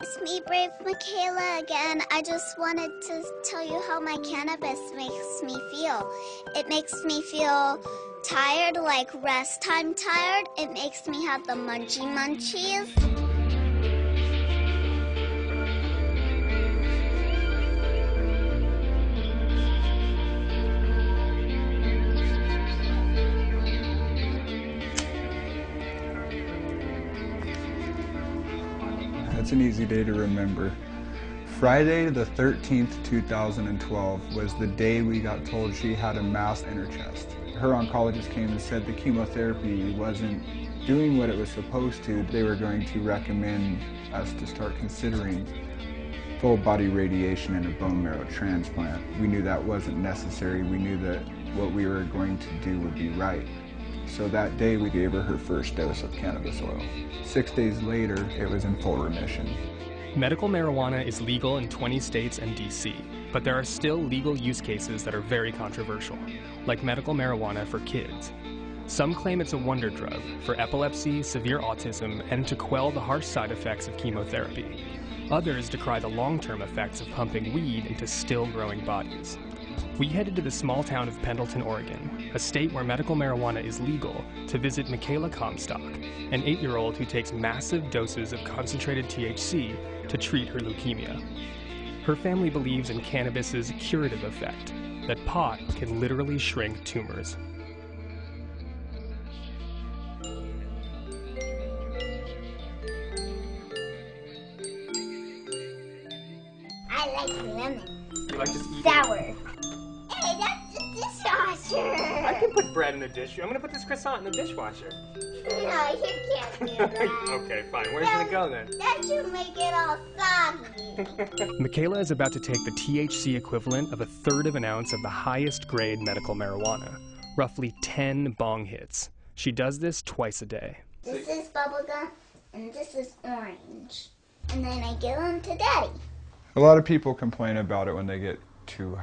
It's me, Brave Michaela, again. I just wanted to tell you how my cannabis makes me feel. It makes me feel tired, like rest time tired. It makes me have the munchies. That's an easy day to remember. Friday the 13th, 2012 was the day we got told she had a mass in her chest. Her oncologist came and said the chemotherapy wasn't doing what it was supposed to. They were going to recommend us to start considering full body radiation and a bone marrow transplant. We knew that wasn't necessary. We knew that what we were going to do would be right. So that day we gave her her first dose of cannabis oil. 6 days later, it was in full remission. Medical marijuana is legal in 20 states and DC, but there are still legal use cases that are very controversial, like medical marijuana for kids. Some claim it's a wonder drug for epilepsy, severe autism, and to quell the harsh side effects of chemotherapy. Others decry the long-term effects of pumping weed into still-growing bodies. We headed to the small town of Pendleton, Oregon, a state where medical marijuana is legal, to visit Michaela Comstock, an 8-year-old who takes massive doses of concentrated THC to treat her leukemia. Her family believes in cannabis's curative effect, that pot can literally shrink tumors. I like lemon. You like just eating? Sour. Hey, that's the dishwasher. I can put bread in the dish. I'm gonna put this croissant in the dishwasher. No, you can't do that. Okay, fine. Where's it go then? That should make it all soggy. Michaela is about to take the THC equivalent of 1/3 of an ounce of the highest grade medical marijuana, roughly 10 bong hits. She does this twice a day. This is bubblegum, and this is orange. And then I give them to Daddy. A lot of people complain about it when they get too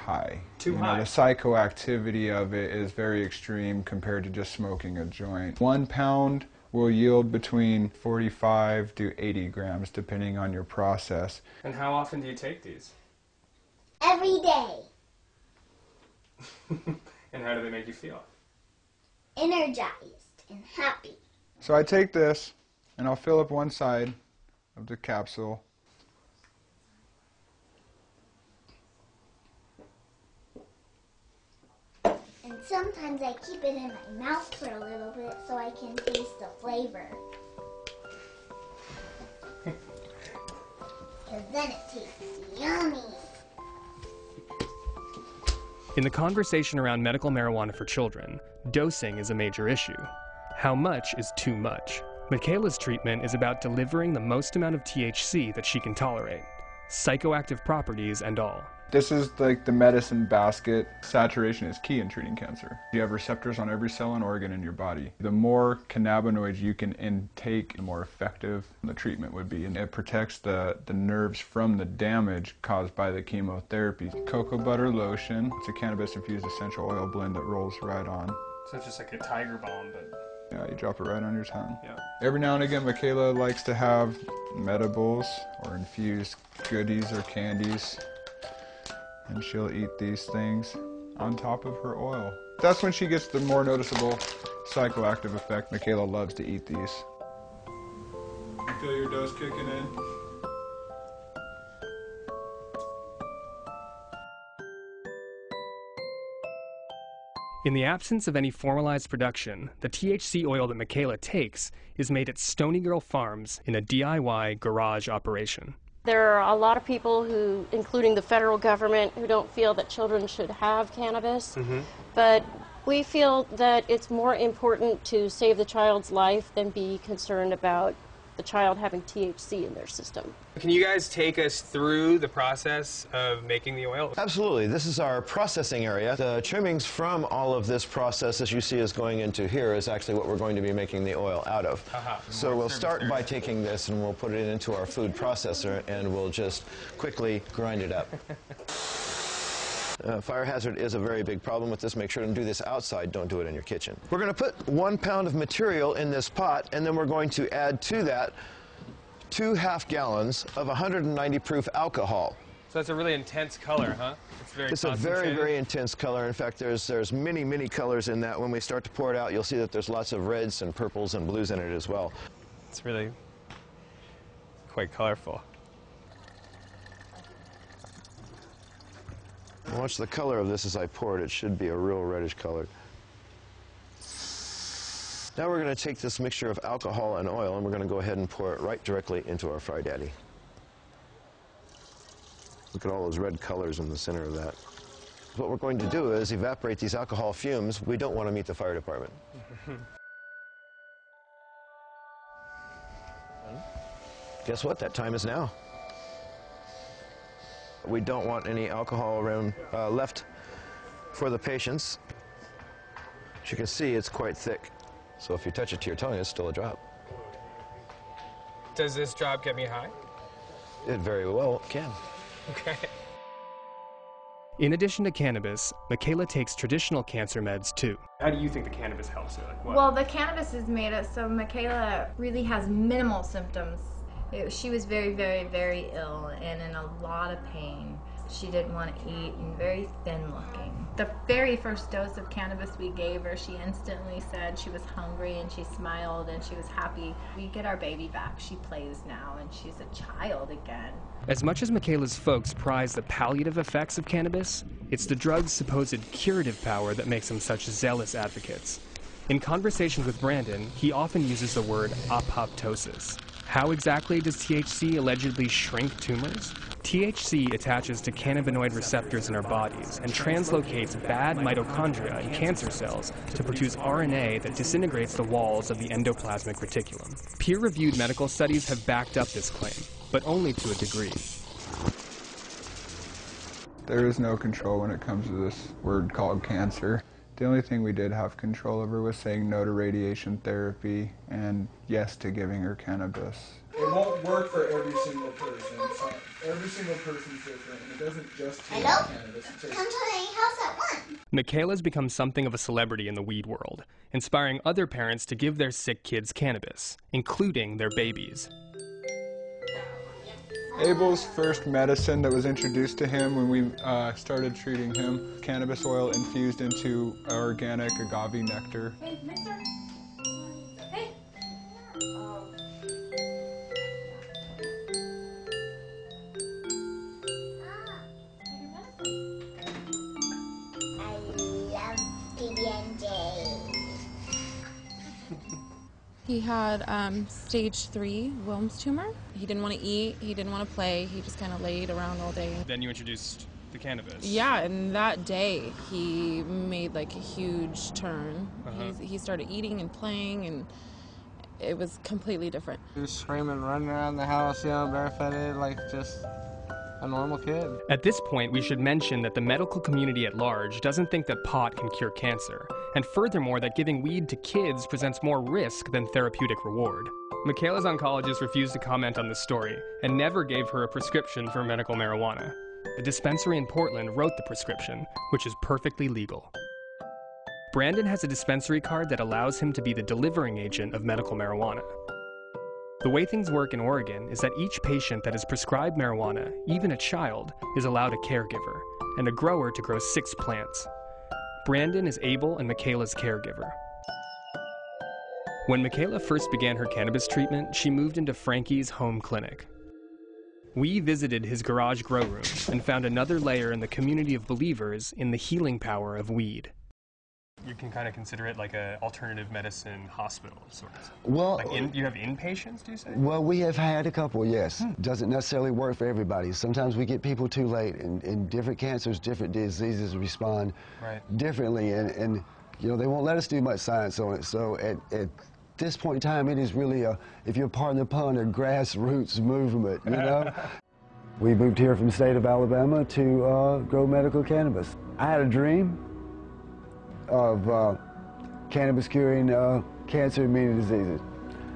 high. Too high. The psychoactivity of it is very extreme compared to just smoking a joint. 1 pound will yield between 45 to 80 grams depending on your process. And how often do you take these? Every day. And how do they make you feel? Energized and happy. So I take this and I'll fill up one side of the capsule. And sometimes I keep it in my mouth for a little bit so I can taste the flavor. Because then it tastes yummy. In the conversation around medical marijuana for children, dosing is a major issue. How much is too much? Michaela's treatment is about delivering the most amount of THC that she can tolerate, psychoactive properties and all. This is like the medicine basket. Saturation is key in treating cancer. You have receptors on every cell and organ in your body. The more cannabinoids you can intake, the more effective the treatment would be. And it protects the nerves from the damage caused by the chemotherapy. Cocoa butter lotion. It's a cannabis-infused essential oil blend that rolls right on. So it's just like a tiger balm, but... Yeah, you drop it right on your tongue. Yeah. Every now and again, Michaela likes to have medibles or infused goodies or candies. And she'll eat these things on top of her oil. That's when she gets the more noticeable psychoactive effect. Michaela loves to eat these. Feel your dose kicking in? In the absence of any formalized production, the THC oil that Michaela takes is made at Stony Girl Farms in a DIY garage operation. There are a lot of people who, including the federal government, who don't feel that children should have cannabis. But we feel that it's more important to save the child's life than be concerned about the child having THC in their system. Can you guys take us through the process of making the oil? Absolutely. This is our processing area. The trimmings from all of this process, as you see, is going into here is actually what we're going to be making the oil out of. So we'll start by taking this and we'll put it into our food processor and we'll just quickly grind it up. Fire hazard is a very big problem with this. Make sure to do this outside. Don't do it in your kitchen. We're going to put 1 pound of material in this pot, and then we're going to add to that 2 half gallons of 190 proof alcohol. So that's a really intense color, huh? It's a very, very intense color. In fact, there's many, many colors in that. When we start to pour it out, you'll see that there's lots of reds and purples and blues in it as well. It's really quite colorful. Watch the color of this as I pour it. It should be a real reddish color. Now we're going to take this mixture of alcohol and oil and we're going to go ahead and pour it right directly into our Fry Daddy. Look at all those red colors in the center of that. What we're going to do is evaporate these alcohol fumes. We don't want to meet the fire department. Guess what? That time is now. We don't want any alcohol around left for the patients. As you can see, it's quite thick. So if you touch it to your tongue, it's still a drop. Does this drop get me high? It very well can. Okay. In addition to cannabis, Michaela takes traditional cancer meds too. How do you think the cannabis helps her? Like what? Well, the cannabis is made it so Michaela really has minimal symptoms. She was very, very, very ill and in a lot of pain. She didn't want to eat and very thin looking. The very first dose of cannabis we gave her, she instantly said she was hungry and she smiled and she was happy. We get our baby back. She plays now and she's a child again. As much as Michaela's folks prize the palliative effects of cannabis, it's the drug's supposed curative power that makes them such zealous advocates. In conversations with Brandon, he often uses the word apoptosis. How exactly does THC allegedly shrink tumors? THC attaches to cannabinoid receptors in our bodies and translocates bad mitochondria in cancer cells to produce RNA that disintegrates the walls of the endoplasmic reticulum. Peer-reviewed medical studies have backed up this claim, but only to a degree. There is no control when it comes to this word called cancer. The only thing we did have control over was saying no to radiation therapy and yes to giving her cannabis. It won't work for every single person. So every single person's different, and it doesn't just take cannabis. Come to my house at 1. Michaela's become something of a celebrity in the weed world, inspiring other parents to give their sick kids cannabis, including their babies. Abel's first medicine that was introduced to him when we started treating him, cannabis oil infused into organic agave nectar. Hey, Mixer. Hey. I love PB&J. He had stage 3 Wilms tumor. He didn't want to eat, he didn't want to play, he just kind of laid around all day. Then you introduced the cannabis. Yeah, and that day he made like a huge turn. He started eating and playing, and it was completely different. He was screaming, running around the house, you know, barefooted, like just a normal kid. At this point, we should mention that the medical community at large doesn't think that pot can cure cancer, and furthermore that giving weed to kids presents more risk than therapeutic reward. Michaela's oncologist refused to comment on the story and never gave her a prescription for medical marijuana. The dispensary in Portland wrote the prescription, which is perfectly legal. Brandon has a dispensary card that allows him to be the delivering agent of medical marijuana. The way things work in Oregon is that each patient that is prescribed marijuana, even a child, is allowed a caregiver, and a grower to grow 6 plants. Brandon is Abel and Michaela's caregiver. When Michaela first began her cannabis treatment, she moved into Frankie's home clinic. We visited his garage grow room and found another layer in the community of believers in the healing power of weed. You can kind of consider it like an alternative medicine hospital of sorts. Well, like you have inpatients, do you say? Well, we have had a couple, yes. Doesn't necessarily work for everybody. Sometimes we get people too late, and different cancers, different diseases respond differently, and you know, they won't let us do much science on it. So at this point in time, it is really a, if you're pardon the pun, a grassroots movement, you know? We moved here from the state of Alabama to grow medical cannabis. I had a dream of cannabis curing cancer and many diseases.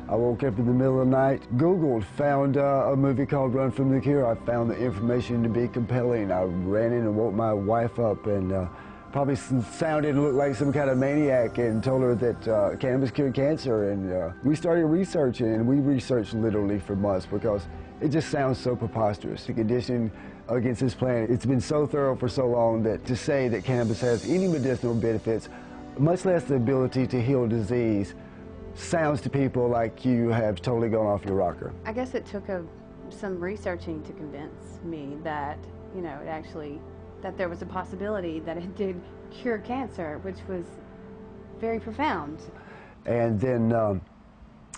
I woke up in the middle of the night, Googled, found a movie called Run From the Cure. I found the information to be compelling. I ran in and woke my wife up and probably sounded and looked like some kind of maniac and told her that cannabis cured cancer. And we started researching, and we researched literally for months because it just sounds so preposterous. The condition against this plant, it's been so thorough for so long that to say that cannabis has any medicinal benefits, much less the ability to heal disease, sounds to people like you have totally gone off your rocker. I guess it took some researching to convince me that, you know, it actually, that there was a possibility that it did cure cancer, which was very profound. And then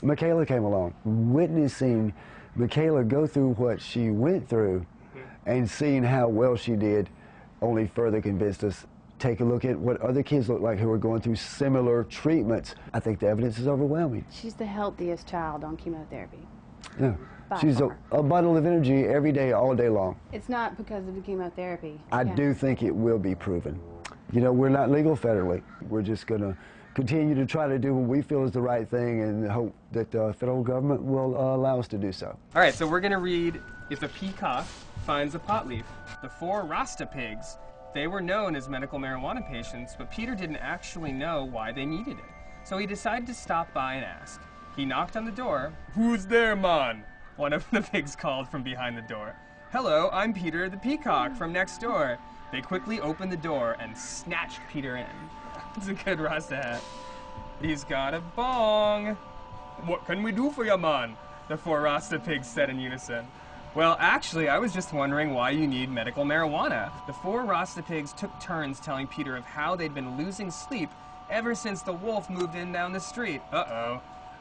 Michaela came along. Witnessing Michaela go through what she went through and seeing how well she did only further convinced us. Take a look at what other kids look like who are going through similar treatments. I think the evidence is overwhelming. She's the healthiest child on chemotherapy. Yeah. She's a bundle of energy every day, all day long. It's not because of the chemotherapy. I do think it will be proven. You know, we're not legal federally. We're just going to continue to try to do what we feel is the right thing and hope that the federal government will allow us to do so. All right, so we're going to read If a Peacock Finds a Pot Leaf. The 4 Rasta pigs, they were known as medical marijuana patients, but Peter didn't actually know why they needed it. So he decided to stop by and ask. He knocked on the door. "Who's there, man?" one of the pigs called from behind the door. "Hello, I'm Peter the Peacock from next door." They quickly opened the door and snatched Peter in. It's a good Rasta hat. "He's got a bong." "What can we do for you, man?" the 4 Rasta pigs said in unison. "Well, actually, I was just wondering why you need medical marijuana." The 4 Rasta pigs took turns telling Peter of how they'd been losing sleep ever since the wolf moved in down the street. Uh-oh.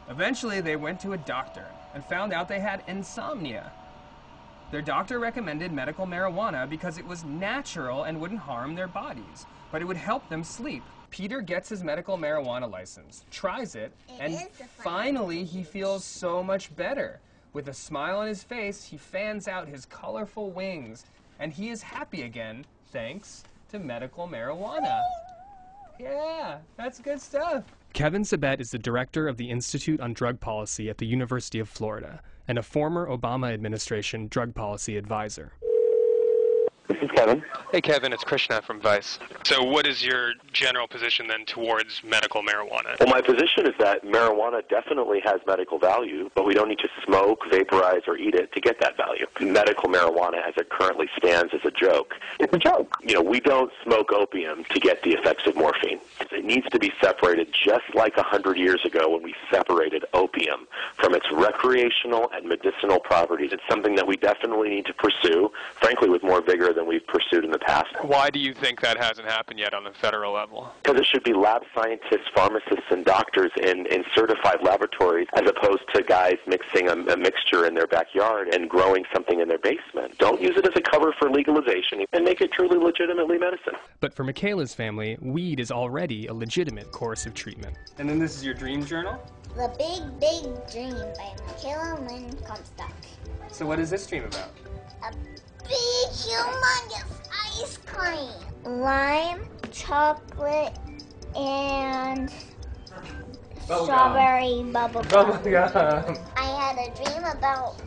Eventually, they went to a doctor and found out they had insomnia. Their doctor recommended medical marijuana because it was natural and wouldn't harm their bodies, but it would help them sleep. Peter gets his medical marijuana license, tries it, and finally he feels so much better. With a smile on his face, he fans out his colorful wings, and he is happy again, thanks to medical marijuana. Yeah, that's good stuff. Kevin Sabet is the director of the Institute on Drug Policy at the University of Florida and a former Obama administration drug policy advisor. This is Kevin. Hey Kevin, it's Krishna from Vice. So what is your general position then towards medical marijuana? Well, my position is that marijuana definitely has medical value, but we don't need to smoke, vaporize, or eat it to get that value. Medical marijuana as it currently stands is a joke. It's a joke. You know, we don't smoke opium to get the effects of morphine. It needs to be separated just like 100 years ago when we separated opium from its recreational and medicinal properties. It's something that we definitely need to pursue, frankly, with more vigor than we've pursued in the past. Why do you think that hasn't happened yet on the federal level? Because it should be lab scientists, pharmacists, and doctors in certified laboratories as opposed to guys mixing a mixture in their backyard and growing something in their basement. Don't use it as a cover for legalization and make it truly legitimately medicine. But for Michaela's family, weed is already a legitimate course of treatment. And then this is your dream journal? The Big, Big Dream by Michaela Lynn Comstock. So what is this dream about? A big, humongous ice cream. Lime, chocolate, and strawberry bubble gum. I had a dream about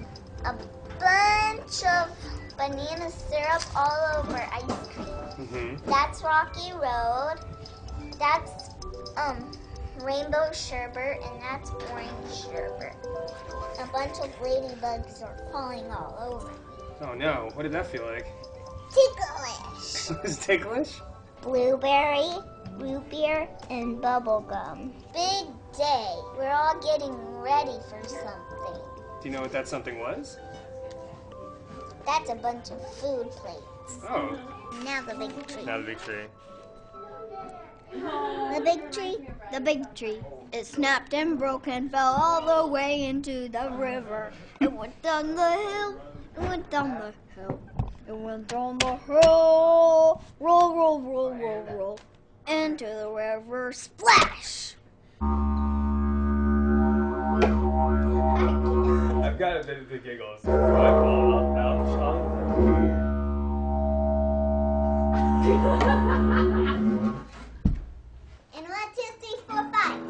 a bunch of banana syrup all over ice cream. That's Rocky Road. That's rainbow sherbet, and that's orange sherbet. A bunch of ladybugs are crawling all over me. Oh no, what did that feel like? Ticklish. It was ticklish? Blueberry, root beer, and bubble gum. Big day. We're all getting ready for something. Do you know what that something was? That's a bunch of food plates. Oh. Now the big tree. Now the big tree. The big tree, the big tree. It snapped and broke and fell all the way into the river. It went down the hill, it went down the hill. It went down the hill, roll, roll, roll, roll, roll, into the river, splash! I've got a bit of the giggles. And 1, 2, 3, 4, 5.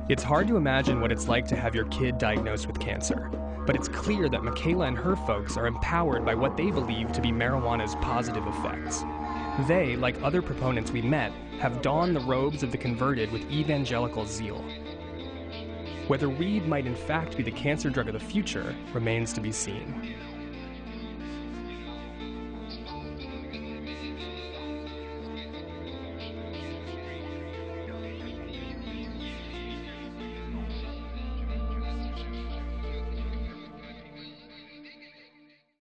It's hard to imagine what it's like to have your kid diagnosed with cancer, but it's clear that Michaela and her folks are empowered by what they believe to be marijuana's positive effects. They, like other proponents we met, have donned the robes of the converted with evangelical zeal. Whether weed might in fact be the cancer drug of the future remains to be seen.